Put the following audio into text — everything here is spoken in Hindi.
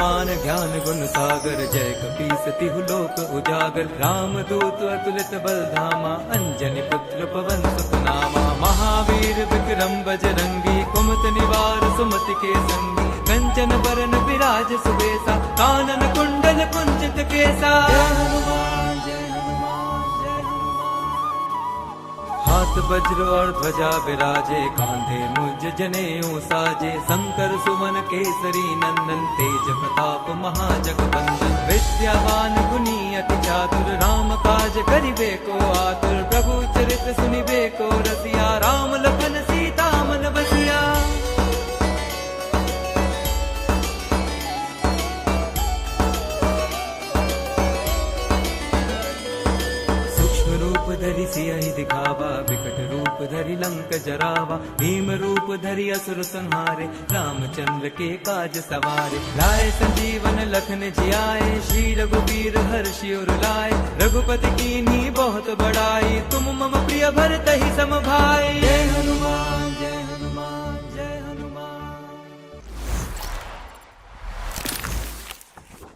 हनुमान ज्ञान गुण सागर, जय कपीस तिहु लोक उजागर। राम दूत अतुलित बल धामा, अंजनी पुत्र पवन सुत नामा। महावीर विक्रम बजरंगी, कुमति निवार सुमति के संगी। कंचन बरन विराज सुबेसा, कानन कुंडल कुंचित केसा। हाथ वज्र और ध्वजा विराजे, कांधे मुझ जनेऊ साजे। शंकर सुमन केसरी नंदन, तेज प्रताप महाजगवंदन। विद्यावान गुणी अति चातुर, राम काज करिबे को आतुर। प्रभु चरित सुनिबे को रसिया, राम लखन सीता मन बसिया। धरि सियहि दिखावा, विकट रूप धरि लंक जरावा। भीम रूप धरि असुर संहारे, रामचंद्र के काज सवारे। लाए संजीवन लखन जियाए, श्री रघुवीर हर्षि उर लाए। रघुपति कीन्ही बहुत बड़ाई, तुम मम प्रिय भरतहि सम भाई। जय हनुमान।